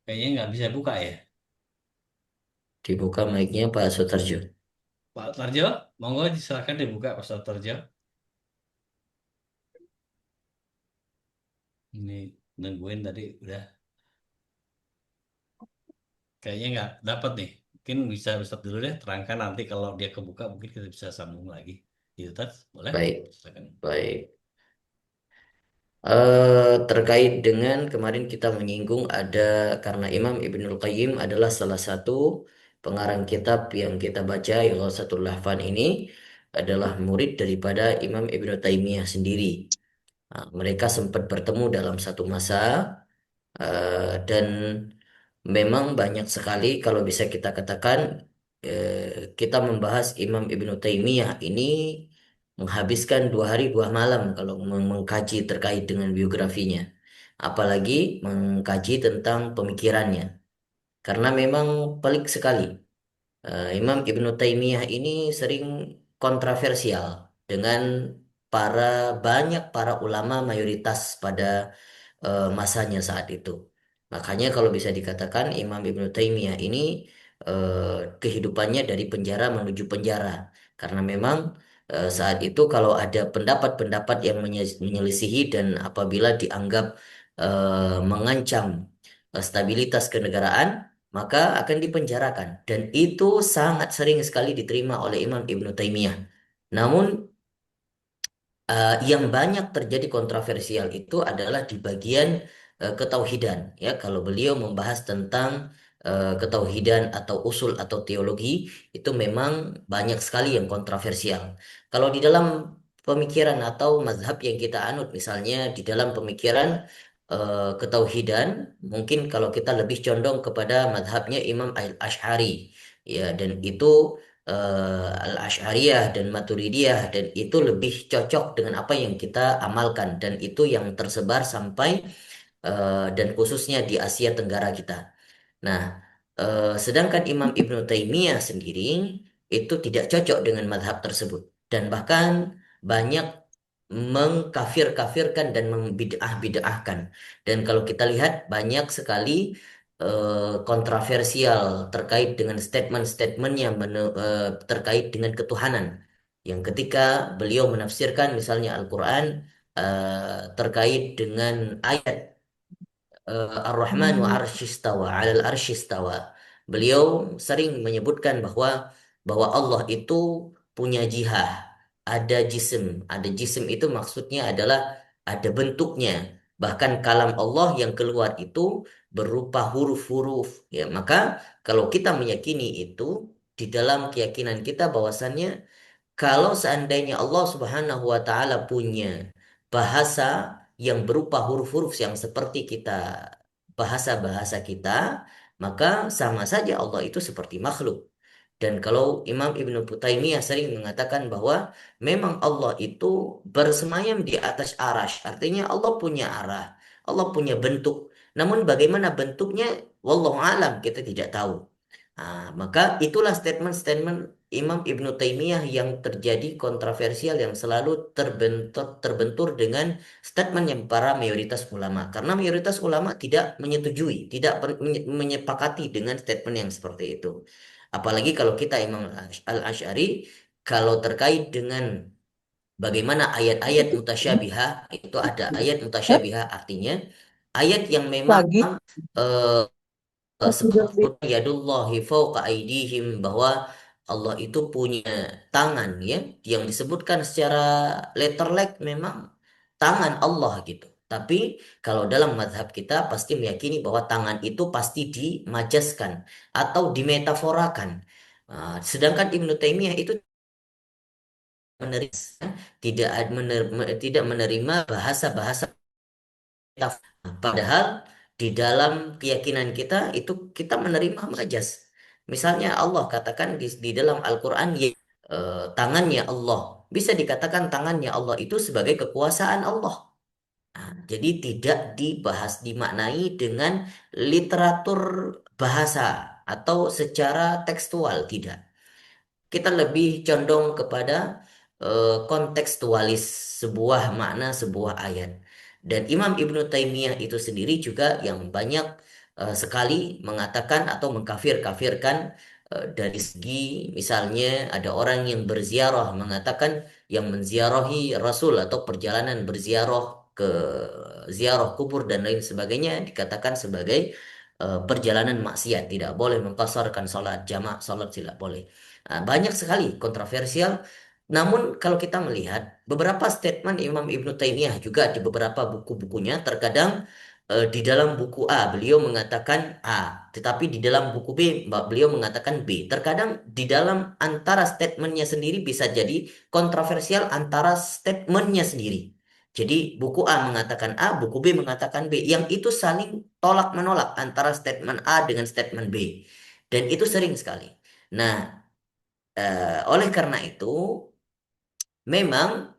kayaknya nggak bisa buka ya. Dibuka mic-nya Pak Sutarjo. Pak Tarjo, monggo silakan dibuka Pak Sutarjo. Ini nungguin tadi udah. Kayaknya nggak dapat nih. Mungkin bisa Ustaz dulu deh, terangkan nanti kalau dia kebuka mungkin kita bisa sambung lagi. Gitu, Tats? Boleh? Baik, Silakan. baik. Terkait dengan kemarin kita menyinggung ada karena Imam Ibnul Qayyim adalah salah satu pengarang kitab yang kita baca Ighatsatul Lahfan ini adalah murid daripada Imam Ibnu Taimiyah sendiri. Nah, mereka sempat bertemu dalam satu masa dan memang banyak sekali kalau bisa kita katakan kita membahas Imam Ibnu Taimiyah ini menghabiskan 2 hari 2 malam kalau mengkaji terkait dengan biografinya, apalagi mengkaji tentang pemikirannya, karena memang pelik sekali. Imam Ibnu Taimiyah ini sering kontroversial dengan banyak para ulama mayoritas pada masanya saat itu. Makanya kalau bisa dikatakan Imam Ibnu Taimiyah ini kehidupannya dari penjara menuju penjara. Karena memang saat itu kalau ada pendapat-pendapat yang menyelisihi dan apabila dianggap mengancam stabilitas kenegaraan, maka akan dipenjarakan. Dan itu sangat sering sekali diterima oleh Imam Ibnu Taimiyah. Namun yang banyak terjadi kontroversial itu adalah di bagian ketauhidan, ya. Kalau beliau membahas tentang ketauhidan atau usul atau teologi, itu memang banyak sekali yang kontroversial. Kalau di dalam pemikiran atau mazhab yang kita anut, misalnya di dalam pemikiran ketauhidan, mungkin kalau kita lebih condong kepada mazhabnya Imam Al-Asy'ari, ya, dan itu Al-Asy'ariyah dan Maturidiyah, dan itu lebih cocok dengan apa yang kita amalkan, dan itu yang tersebar sampai dan khususnya di Asia Tenggara kita. Nah, sedangkan Imam Ibnu Taimiyah sendiri itu tidak cocok dengan madhab tersebut dan bahkan banyak mengkafir-kafirkan dan membid'ah-bid'ahkan. Dan kalau kita lihat banyak sekali kontroversial terkait dengan statement-statementnya terkait dengan ketuhanan. Yang ketika beliau menafsirkan misalnya Al-Quran terkait dengan ayat Ar-Rahmanu arsyistawa, alal arsyistawa. Beliau sering menyebutkan bahwa Allah itu punya jihah, ada jisim. Ada jisim itu maksudnya adalah ada bentuknya. Bahkan kalam Allah yang keluar itu berupa huruf-huruf. Ya, maka kalau kita meyakini itu di dalam keyakinan kita bahwasannya kalau seandainya Allah Subhanahu wa taala punya bahasa yang berupa huruf-huruf yang seperti bahasa-bahasa kita, maka sama saja Allah itu seperti makhluk. Dan kalau Imam Ibnu Taimiyah sering mengatakan bahwa memang Allah itu bersemayam di atas arash, artinya Allah punya arah, Allah punya bentuk. Namun bagaimana bentuknya, wallahu alam, kita tidak tahu. Maka itulah statement-statement Imam Ibnu Taimiyah yang terjadi kontroversial, yang selalu terbentur dengan statement yang para mayoritas ulama. Karena mayoritas ulama tidak menyetujui, tidak menyepakati dengan statement yang seperti itu. Apalagi kalau kita Imam Al-Asy'ari, kalau terkait dengan bagaimana ayat-ayat mutasyabihah, itu ada ayat mutasyabihah artinya ayat yang memang Lagi. sebut yadullahi fawqa aydihim, bahwa Allah itu punya tangan, ya, yang disebutkan secara letterlek memang tangan Allah gitu. Tapi kalau dalam mazhab kita pasti meyakini bahwa tangan itu pasti dimajaskan atau dimetaforakan. Sedangkan Ibnu Taimiyah itu menerima, tidak menerima bahasa-bahasa metafor. Padahal di dalam keyakinan kita itu kita menerima majas. Misalnya Allah katakan di dalam Al-Quran, tangannya Allah. Bisa dikatakan tangannya Allah itu sebagai kekuasaan Allah. Jadi tidak dibahas, dimaknai dengan literatur bahasa atau secara tekstual, tidak. Kita lebih condong kepada kontekstualis sebuah makna sebuah ayat. Dan Imam Ibnu Taimiyah itu sendiri juga yang banyak sekali mengatakan atau mengkafir-kafirkan dari segi, misalnya ada orang yang berziarah mengatakan yang menziarahi Rasul atau perjalanan berziarah ke ziarah kubur dan lain sebagainya dikatakan sebagai perjalanan maksiat, tidak boleh mengqasarkan salat jamak, salat tidak boleh. Banyak sekali kontroversial. Namun kalau kita melihat beberapa statement Imam Ibnu Taimiyah juga di beberapa buku-bukunya, terkadang di dalam buku A beliau mengatakan A, tetapi di dalam buku B beliau mengatakan B. Terkadang di dalam antara statementnya sendiri bisa jadi kontroversial antara statementnya sendiri. Jadi buku A mengatakan A, buku B mengatakan B, yang itu saling tolak menolak antara statement A dengan statement B. Dan itu sering sekali. Nah, oleh karena itu, memang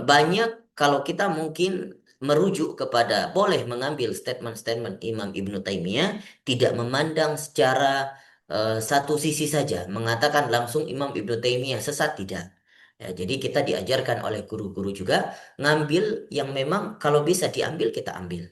banyak kalau kita mungkin merujuk kepada boleh mengambil statement-statement Imam Ibnu Taimiyah, tidak memandang secara satu sisi saja, mengatakan langsung Imam Ibnu Taimiyah sesat, tidak. Ya, jadi kita diajarkan oleh guru-guru juga ngambil yang memang kalau bisa diambil kita ambil.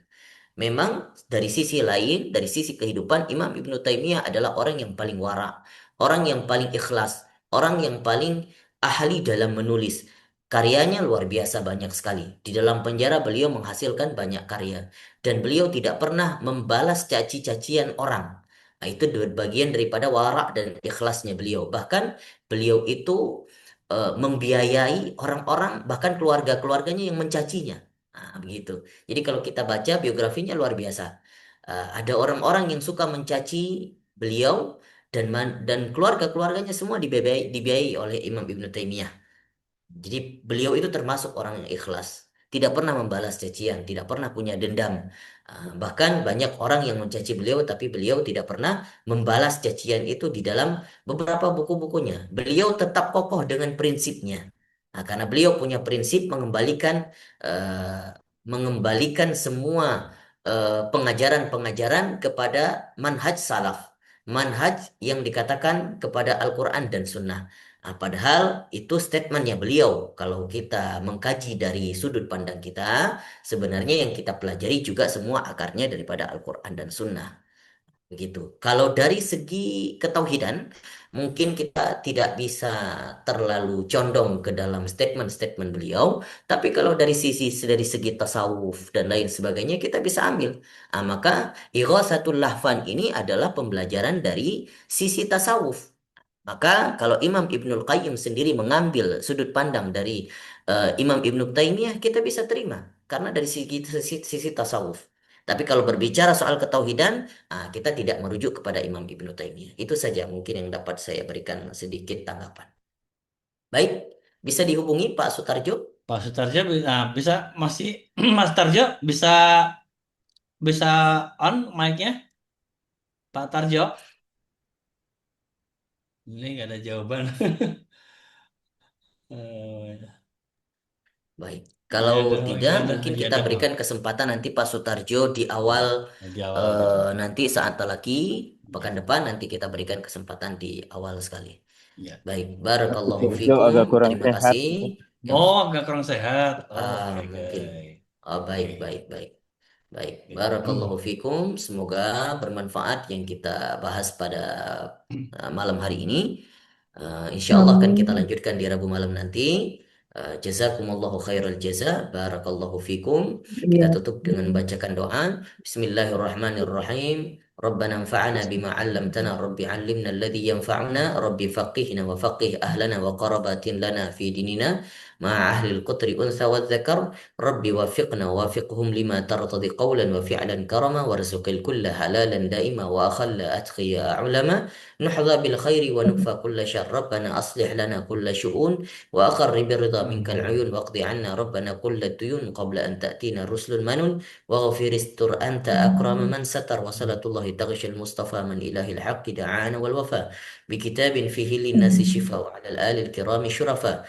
Memang dari sisi lain, dari sisi kehidupan, Imam Ibnu Taimiyah adalah orang yang paling wara, orang yang paling ikhlas, orang yang paling ahli dalam menulis. Karyanya luar biasa banyak sekali. Di dalam penjara beliau menghasilkan banyak karya. Dan beliau tidak pernah membalas caci-cacian orang. Nah, itu bagian daripada wara dan ikhlasnya beliau. Bahkan beliau itu membiayai orang-orang, bahkan keluarga-keluarganya yang mencacinya. Nah, begitu. Jadi kalau kita baca biografinya luar biasa. Ada orang-orang yang suka mencaci beliau dan keluarga-keluarganya semua dibiayai oleh Imam Ibn Taimiyah. Jadi beliau itu termasuk orang yang ikhlas, tidak pernah membalas cacian, tidak pernah punya dendam. Bahkan banyak orang yang mencaci beliau, tapi beliau tidak pernah membalas cacian itu di dalam beberapa buku-bukunya. Beliau tetap kokoh dengan prinsipnya. Karena beliau punya prinsip mengembalikan semua pengajaran-pengajaran kepada manhaj salaf, manhaj yang dikatakan kepada Al-Quran dan Sunnah. Padahal itu statementnya beliau. Kalau kita mengkaji dari sudut pandang kita, sebenarnya yang kita pelajari juga semua akarnya daripada Al-Quran dan Sunnah. Begitu. Kalau dari segi ketauhidan, mungkin kita tidak bisa terlalu condong ke dalam statement-statement beliau, tapi kalau dari segi tasawuf dan lain sebagainya kita bisa ambil. Maka Ighatsatul Lahfan ini adalah pembelajaran dari sisi tasawuf. Maka kalau Imam Ibnul Qayyim sendiri mengambil sudut pandang dari Imam Ibnu Taimiyah, kita bisa terima karena dari sisi tasawuf. Tapi kalau berbicara soal ketauhidan, kita tidak merujuk kepada Imam Ibnu Taimiyah. Itu saja mungkin yang dapat saya berikan sedikit tanggapan. Baik, bisa dihubungi Pak Sutarjo. Pak Sutarjo bisa masih Mas Tarjo bisa bisa on mic-nya Pak Tarjo. Ini nggak ada jawaban. Baik, kalau tidak mungkin kita ada, berikan kesempatan nanti Pak Sutarjo di awal, di awal. nanti saat lagi pekan depan nanti kita berikan kesempatan di awal sekali. Ya. Baik, barakallahu Tarjo fikum. agak kurang Terima sehat. kasih. Oh, agak kurang sehat. Mungkin. Oke. Baik. Baik, barakallahu fikum. Semoga bermanfaat yang kita bahas pada malam hari ini. Insya Allah akan kita lanjutkan di Rabu malam nanti. Jazakumullahu khairal jaza. Barakallahu fikum. Kita tutup dengan membacakan doa. Bismillahirrahmanirrahim. ربنا انفعنا بما علمتنا رب علمنا الذي ينفعنا رب فقهنا وفقه أهلنا وقربات لنا في ديننا مع أهل القطر أنثى والذكر رب وفقنا ووافقهم لما ترتضي قولا وفعلا كرما وارزق الكل حلالا دائما وأخل أتقيا علما نحظى بالخير ونكفى كل شر ربنا أصلح لنا كل شؤون وأقر بالرضا منك العيون واقض عنا ربنا كل الديون قبل أن تأتينا الرسل المنون واغفر استر أنت أكرم من ستر وصلاة الله تغشى المصطفى من إله الحق دعانا والوفاء بكتاب فيه للناس شفاء وعلى الآل الكرام شرفاء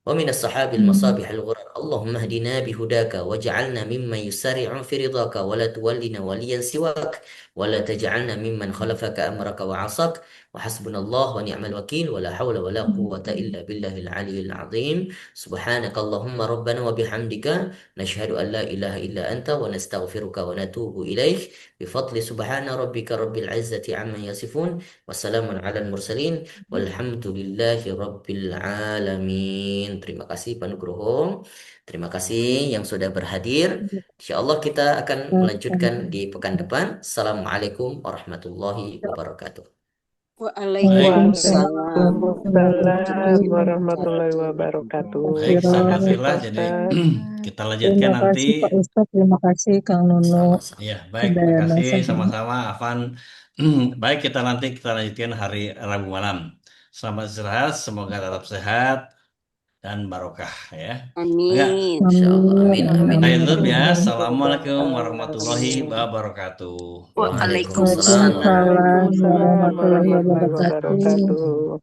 ومن الصحاب المصابيح الغرر اللهم اهدنا بهداك واجعلنا ممن يسارع في رضاك ولا تولنا وليا سواك ولا تجعلنا ممن خلفك أمرك وعصاك وحسبنا الله ونعم الوكيل ولا حول ولا قوة إلا بالله العلي العظيم سبحانك اللهم ربنا وبحمدك نشهد أن لا إله إلا أنت ونستغفرك ونتوب إليك بفضل سبحان ربك رب العزة عما يصفون وسلام على المرسلين Walhamdulillahi Rabbil Alamin. Terima kasih Pak Nugroho. Terima kasih yang sudah berhadir. Insya Allah kita akan melanjutkan di pekan depan. Assalamualaikum warahmatullahi wabarakatuh. Waalaikumsalam. Waalaikumsalam warahmatullahi wabarakatuh. Baik, Terima kasih Alhamdulillah. Pak Jadi Ustadz. kita lanjutkan Terima nanti. kasih Pak Ustadz, terima kasih Kang Nuno, Sama-sama. Ya, baik. sudah Terima kasih nasihat. sama-sama, Afan. Baik, kita lanjutkan hari Rabu malam. Selamat istirahat, semoga tetap sehat dan barokah ya. Enggak? Amin. Insya Allah. Amin. Amin. Saya tutup ya. Assalamualaikum warahmatullahi wabarakatuh. Waalaikumsalam. Waalaikumsalam. Waalaikumsalam warahmatullahi Waalaikumsalam warahmatullahi wabarakatuh. wabarakatuh.